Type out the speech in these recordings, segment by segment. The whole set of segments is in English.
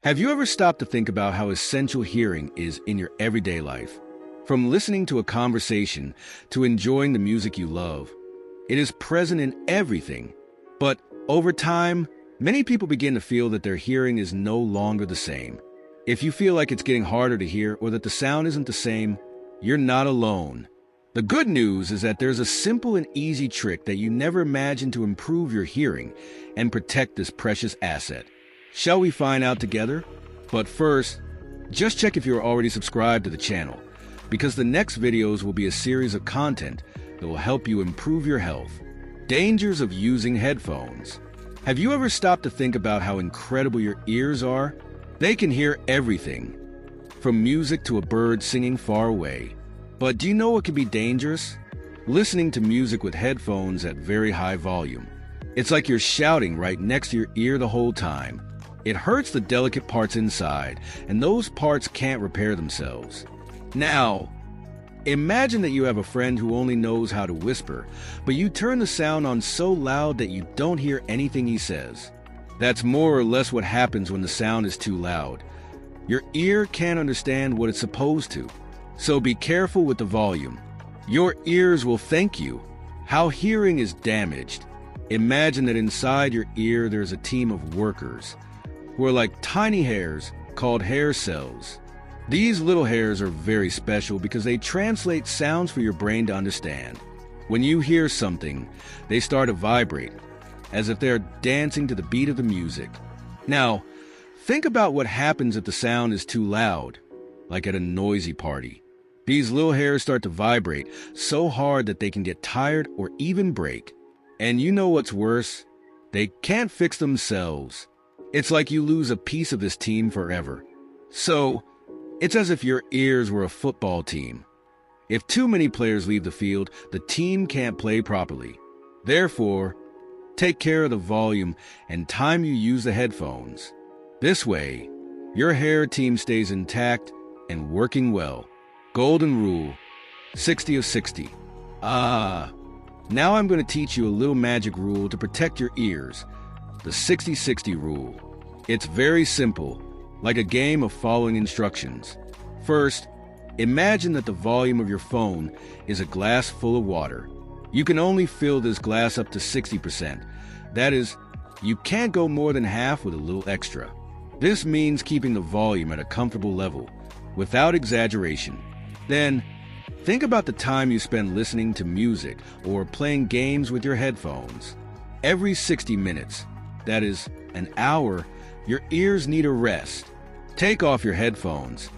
Have you ever stopped to think about how essential hearing is in your everyday life? From listening to a conversation to enjoying the music you love, it is present in everything. But over time, many people begin to feel that their hearing is no longer the same. If you feel like it's getting harder to hear or that the sound isn't the same, you're not alone. The good news is that there's a simple and easy trick that you never imagined to improve your hearing and protect this precious asset. Shall we find out together? But first, just check if you're already subscribed to the channel, because the next videos will be a series of content that will help you improve your health. Dangers of using headphones. Have you ever stopped to think about how incredible your ears are? They can hear everything, from music to a bird singing far away. But do you know what can be dangerous? Listening to music with headphones at very high volume. It's like you're shouting right next to your ear the whole time. It hurts the delicate parts inside, and those parts can't repair themselves. Now, imagine that you have a friend who only knows how to whisper, but you turn the sound on so loud that you don't hear anything he says. That's more or less what happens when the sound is too loud. Your ear can't understand what it's supposed to, so be careful with the volume. Your ears will thank you. How hearing is damaged. Imagine that inside your ear there's a team of workers who are like tiny hairs called hair cells. These little hairs are very special because they translate sounds for your brain to understand. When you hear something, they start to vibrate, as if they're dancing to the beat of the music. Now, think about what happens if the sound is too loud, like at a noisy party. These little hairs start to vibrate so hard that they can get tired or even break. And you know what's worse? They can't fix themselves. It's like you lose a piece of this team forever. So, it's as if your ears were a football team. If too many players leave the field, the team can't play properly. Therefore, take care of the volume and time you use the headphones. This way, your hair team stays intact and working well. Golden rule, 60 of 60. Now I'm going to teach you a little magic rule to protect your ears. The 60-60 rule. It's very simple, like a game of following instructions. First, imagine that the volume of your phone is a glass full of water. You can only fill this glass up to 60%. That is, you can't go more than half with a little extra. This means keeping the volume at a comfortable level, without exaggeration. Then, think about the time you spend listening to music or playing games with your headphones. Every 60 minutes, that is, an hour, your ears need a rest. Take off your headphones.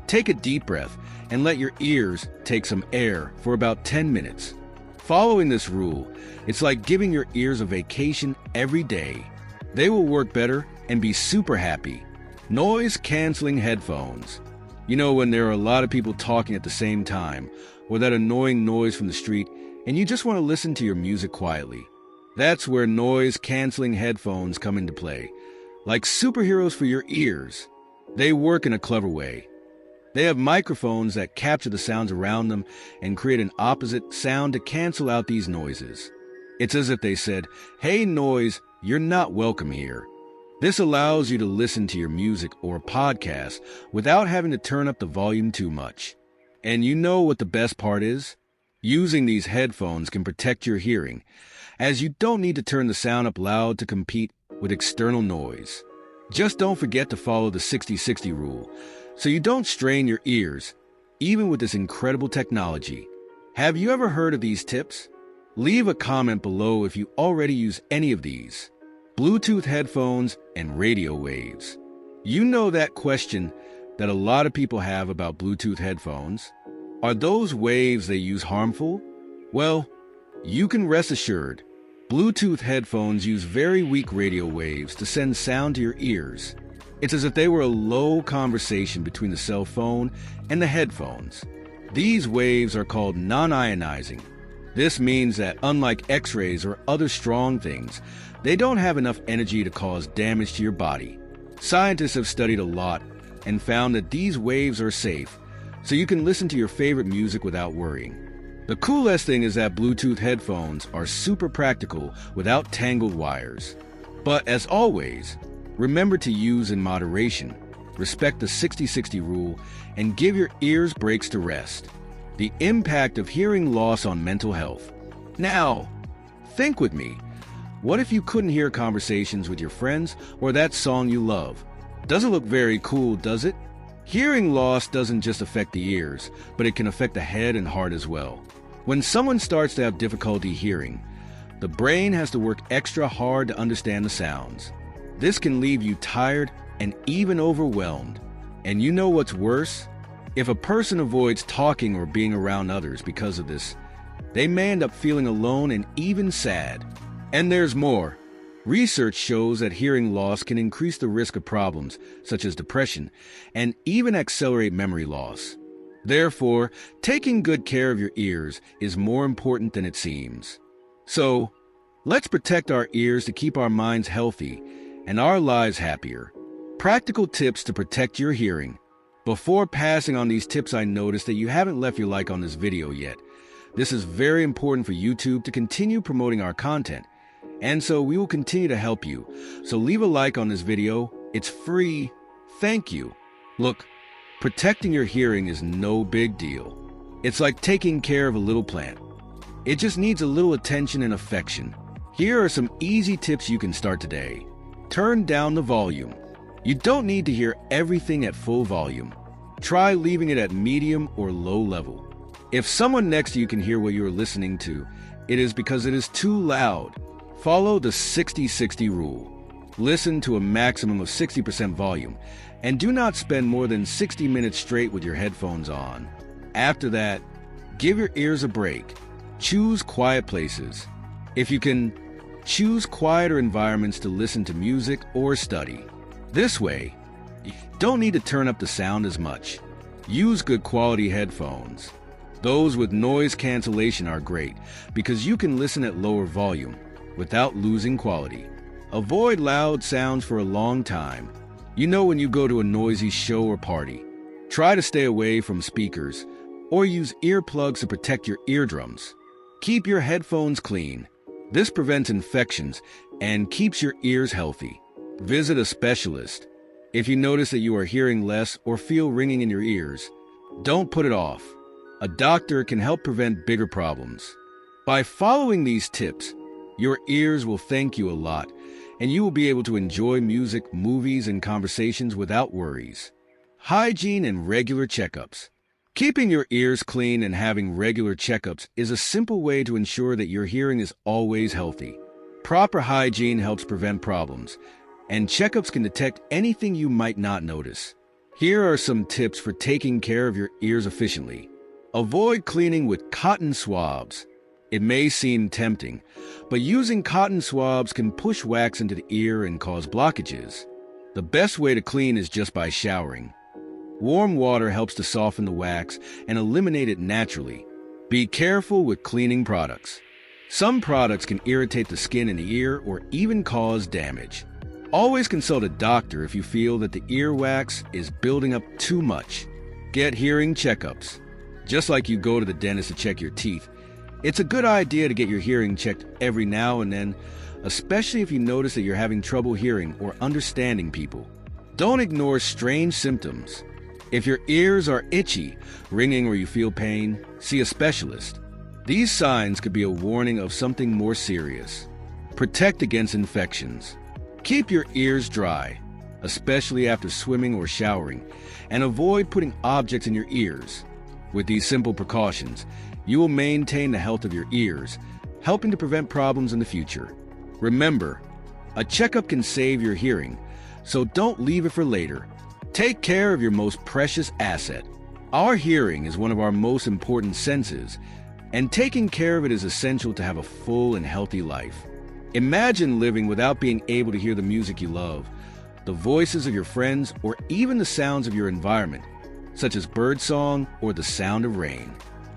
Take a deep breath and let your ears take some air for about 10 minutes. Following this rule, it's like giving your ears a vacation every day. They will work better and be super happy. Noise-canceling headphones. You know, when there are a lot of people talking at the same time, or that annoying noise from the street, and you just want to listen to your music quietly. That's where noise-canceling headphones come into play. Like superheroes for your ears. They work in a clever way. They have microphones that capture the sounds around them and create an opposite sound to cancel out these noises. It's as if they said, "Hey noise, you're not welcome here." This allows you to listen to your music or podcast without having to turn up the volume too much. And you know what the best part is? Using these headphones can protect your hearing, as you don't need to turn the sound up loud to compete with external noise. Just don't forget to follow the 60-60 rule, so you don't strain your ears, even with this incredible technology. Have you ever heard of these tips? Leave a comment below if you already use any of these. Bluetooth headphones and radio waves. You know that question that a lot of people have about Bluetooth headphones? Are those waves they use harmful? Well, you can rest assured. Bluetooth headphones use very weak radio waves to send sound to your ears. It's as if they were a low conversation between the cell phone and the headphones. These waves are called non-ionizing. This means that unlike X-rays or other strong things, they don't have enough energy to cause damage to your body. Scientists have studied a lot and found that these waves are safe, so you can listen to your favorite music without worrying. The coolest thing is that Bluetooth headphones are super practical without tangled wires. But as always, Remember to use in moderation, respect the 60-60 rule, and give your ears breaks to rest. The impact of hearing loss on mental health. Now, think with me. What if you couldn't hear conversations with your friends or that song you love? Doesn't look very cool, does it? Hearing loss doesn't just affect the ears, but it can affect the head and heart as well. When someone starts to have difficulty hearing, the brain has to work extra hard to understand the sounds. This can leave you tired and even overwhelmed. And you know what's worse? If a person avoids talking or being around others because of this, they may end up feeling alone and even sad. And there's more. Research shows that hearing loss can increase the risk of problems such as depression and even accelerate memory loss. Therefore, taking good care of your ears is more important than it seems. So, let's protect our ears to keep our minds healthy and our lives happier. Practical tips to protect your hearing. Before passing on these tips, I noticed that you haven't left your like on this video yet. This is very important for YouTube to continue promoting our content. And so we will continue to help you. So leave a like on this video. It's free. Thank you. Look, protecting your hearing is no big deal. It's like taking care of a little plant. It just needs a little attention and affection. Here are some easy tips you can start today. Turn down the volume. You don't need to hear everything at full volume. Try leaving it at medium or low level. If someone next to you can hear what you are listening to, it is because it is too loud. Follow the 60-60 rule. Listen to a maximum of 60% volume, and do not spend more than 60 minutes straight with your headphones on. After that, give your ears a break. Choose quiet places. If you can, choose quieter environments to listen to music or study. This way, you don't need to turn up the sound as much. Use good quality headphones. Those with noise cancellation are great because you can listen at lower volume without losing quality. Avoid loud sounds for a long time. You know when you go to a noisy show or party. Try to stay away from speakers or use earplugs to protect your eardrums. Keep your headphones clean. This prevents infections and keeps your ears healthy. Visit a specialist. If you notice that you are hearing less or feel ringing in your ears, don't put it off. A doctor can help prevent bigger problems. By following these tips, your ears will thank you a lot, and you will be able to enjoy music, movies, and conversations without worries. Hygiene and regular checkups. Keeping your ears clean and having regular checkups is a simple way to ensure that your hearing is always healthy. Proper hygiene helps prevent problems, and checkups can detect anything you might not notice. Here are some tips for taking care of your ears efficiently. Avoid cleaning with cotton swabs. It may seem tempting, but using cotton swabs can push wax into the ear and cause blockages. The best way to clean is just by showering. Warm water helps to soften the wax and eliminate it naturally. Be careful with cleaning products. Some products can irritate the skin in the ear or even cause damage. Always consult a doctor if you feel that the earwax is building up too much. Get hearing checkups. Just like you go to the dentist to check your teeth, it's a good idea to get your hearing checked every now and then, especially if you notice that you're having trouble hearing or understanding people. Don't ignore strange symptoms. If your ears are itchy, ringing, or you feel pain, see a specialist. These signs could be a warning of something more serious. Protect against infections. Keep your ears dry, especially after swimming or showering, and avoid putting objects in your ears. With these simple precautions, you will maintain the health of your ears, helping to prevent problems in the future. Remember, a checkup can save your hearing, so don't leave it for later. Take care of your most precious asset. Our hearing is one of our most important senses, and taking care of it is essential to have a full and healthy life. Imagine living without being able to hear the music you love, the voices of your friends, or even the sounds of your environment, such as birdsong or the sound of rain.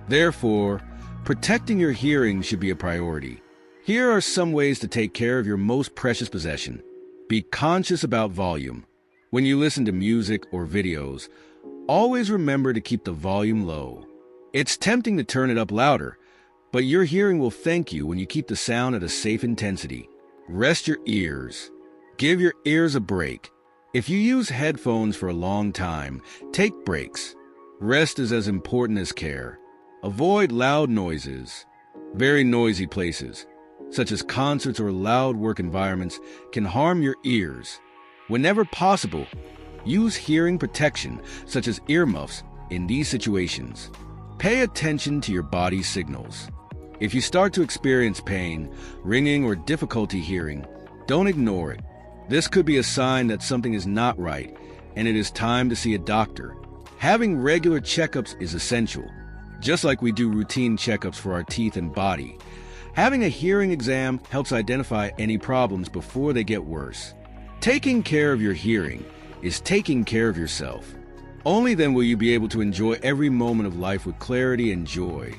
Therefore, protecting your hearing should be a priority. Here are some ways to take care of your most precious possession. Be conscious about volume. When you listen to music or videos, always remember to keep the volume low. It's tempting to turn it up louder, but your hearing will thank you when you keep the sound at a safe intensity. Rest your ears. Give your ears a break. If you use headphones for a long time, take breaks. Rest is as important as care. Avoid loud noises. Very noisy places, such as concerts or loud work environments, can harm your ears. Whenever possible, use hearing protection, such as earmuffs, in these situations. Pay attention to your body's signals. If you start to experience pain, ringing, or difficulty hearing, don't ignore it. This could be a sign that something is not right, and it is time to see a doctor. Having regular checkups is essential. Just like we do routine checkups for our teeth and body, having a hearing exam helps identify any problems before they get worse. Taking care of your hearing is taking care of yourself. Only then will you be able to enjoy every moment of life with clarity and joy,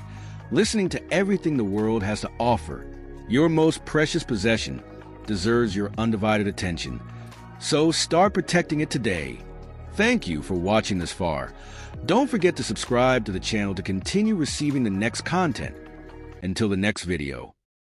listening to everything the world has to offer. Your most precious possession deserves your undivided attention, so start protecting it today. Thank you for watching this far. Don't forget to subscribe to the channel to continue receiving the next content. Until the next video.